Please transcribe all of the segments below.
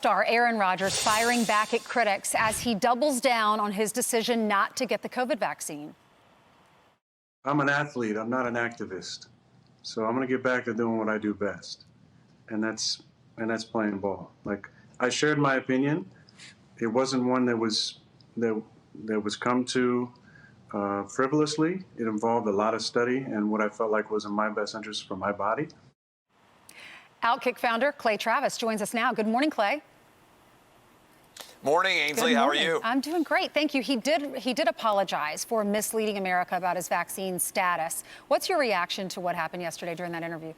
Star Aaron Rodgers firing back at critics as he doubles down on his decision not to get the COVID vaccine. I'm an athlete. I'm not an activist. So I'm going to get back to doing what I do best. And that's playing ball. Like, I shared my opinion. It wasn't one that was come to frivolously. It involved a lot of study and what I felt like was in my best interest for my body. Outkick founder Clay Travis joins us now. Good morning, Clay. Morning, Ainsley. How are you? I'm doing great, thank you. He did apologize for misleading America about his vaccine status. What's your reaction to what happened yesterday during that interview?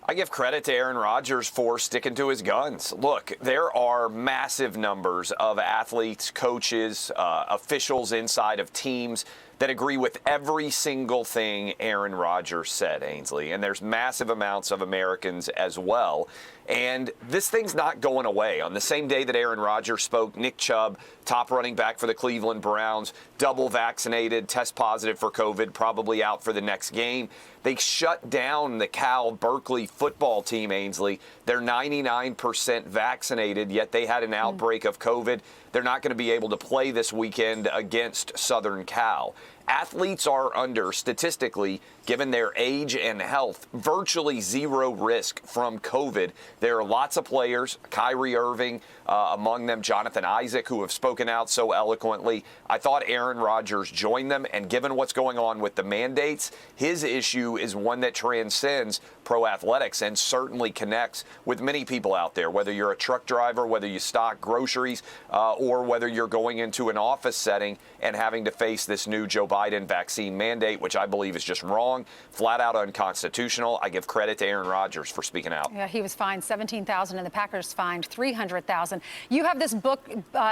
I give credit to Aaron Rodgers for sticking to his guns. Look, there are massive numbers of athletes, coaches, officials inside of teams that agree with every single thing Aaron Rodgers said, Ainsley. And there's massive amounts of Americans as well. And this thing's not going away. On the same day that Aaron Rodgers spoke, Nick Chubb, top running back for the Cleveland Browns, double vaccinated, test positive for COVID, probably out for the next game. They shut down the Cal Berkeley football team, Ainsley. They're 99% vaccinated, yet they had an outbreak of COVID. They're not going to be able to play this weekend against Southern Cal. Athletes are under, statistically, given their age and health, virtually zero risk from COVID. There are lots of players, Kyrie Irving, among them Jonathan Isaac, who have spoken out so eloquently. I thought Aaron Rodgers joined them, and given what's going on with the mandates, his issue is one that transcends pro athletics and certainly connects with many people out there, whether you're a truck driver, whether you stock groceries, or whether you're going into an office setting and having to face this new Joe Biden vaccine mandate, which I believe is just wrong, flat out unconstitutional. I give credit to Aaron Rodgers for speaking out. Yeah, he was fined $17,000 and the Packers fined $300,000. You have this book,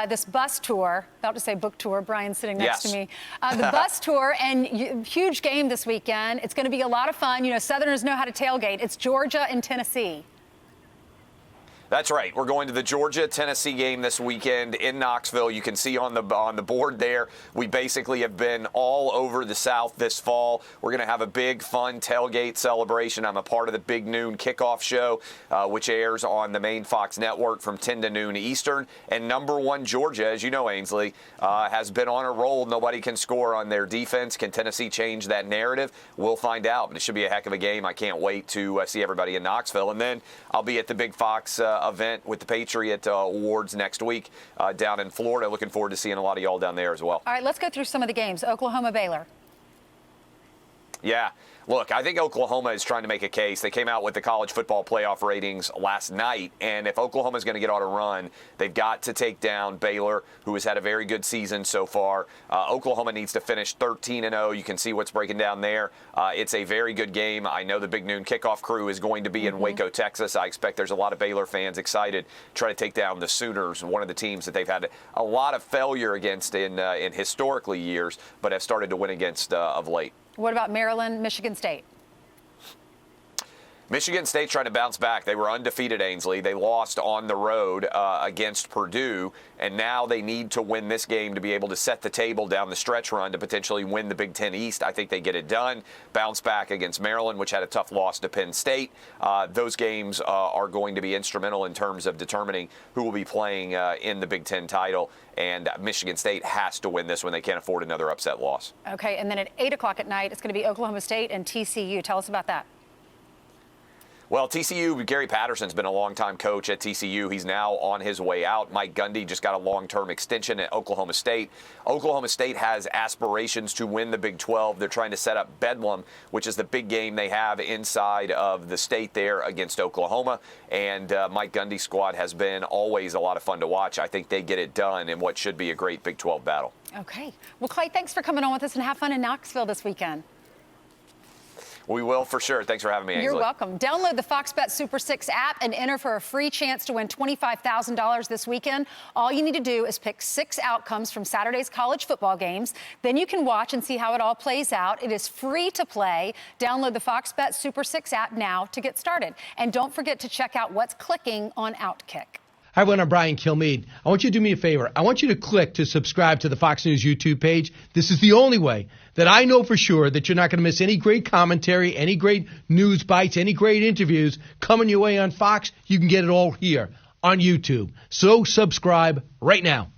this bus tour, about to say book tour, Brian's sitting next to me, the bus tour, and huge game this weekend. It's going to be a lot of fun. You know, Southerners know how to tailgate. It's Georgia and Tennessee. That's right. We're going to the Georgia-Tennessee game this weekend in Knoxville. You can see on the board there, we basically have been all over the South this fall. We're going to have a big, fun tailgate celebration. I'm a part of the Big Noon kickoff show, which airs on the main Fox network from 10 to noon Eastern. And number one, Georgia, as you know, Ainsley, has been on a roll. Nobody can score on their defense. Can Tennessee change that narrative? We'll find out. But it should be a heck of a game. I can't wait to see everybody in Knoxville. And then I'll be at the Big Fox event with the Patriot Awards next week down in Florida. Looking forward to seeing a lot of y'all down there as well. All right, let's go through some of the games. Oklahoma, Baylor. Yeah. Look, I think Oklahoma is trying to make a case. They came out with the college football playoff ratings last night, and if Oklahoma is going to get on a run, they've got to take down Baylor, who has had a very good season so far. Oklahoma needs to finish 13-0. You can see what's breaking down there. It's a very good game. I know the Big Noon kickoff crew is going to be in Waco, Texas. I expect there's a lot of Baylor fans excited to try to take down the Sooners, one of the teams that they've had a lot of failure against in historically years, but have started to win against of late. What about Maryland, Michigan State? Michigan State's trying to bounce back. They were undefeated, Ainsley. They lost on the road against Purdue, and now they need to win this game to be able to set the table down the stretch run to potentially win the Big Ten East. I think they get it done. Bounce back against Maryland, which had a tough loss to Penn State. Those games are going to be instrumental in terms of determining who will be playing in the Big Ten title, and Michigan State has to win this one. They can't afford another upset loss. Okay, and then at 8 o'clock at night, it's going to be Oklahoma State and TCU. Tell us about that. Well, TCU, Gary Patterson's been a longtime coach at TCU. He's now on his way out. Mike Gundy just got a long-term extension at Oklahoma State. Oklahoma State has aspirations to win the Big 12. They're trying to set up Bedlam, which is the big game they have inside of the state there against Oklahoma. And Mike Gundy's squad has been always a lot of fun to watch. I think they get it done in what should be a great Big 12 battle. Okay. Well, Clay, thanks for coming on with us, and have fun in Knoxville this weekend. We will for sure. Thanks for having me, Ainsley. You're welcome. Download the Fox Bet Super 6 app and enter for a free chance to win $25,000 this weekend. All you need to do is pick 6 outcomes from Saturday's college football games. Then you can watch and see how it all plays out. It is free to play. Download the Fox Bet Super 6 app now to get started. And don't forget to check out what's clicking on Outkick. Hi, everyone. I'm Brian Kilmeade. I want you to do me a favor. I want you to click to subscribe to the Fox News YouTube page. This is the only way that I know for sure that you're not going to miss any great commentary, any great news bites, any great interviews coming your way on Fox. You can get it all here on YouTube. So subscribe right now.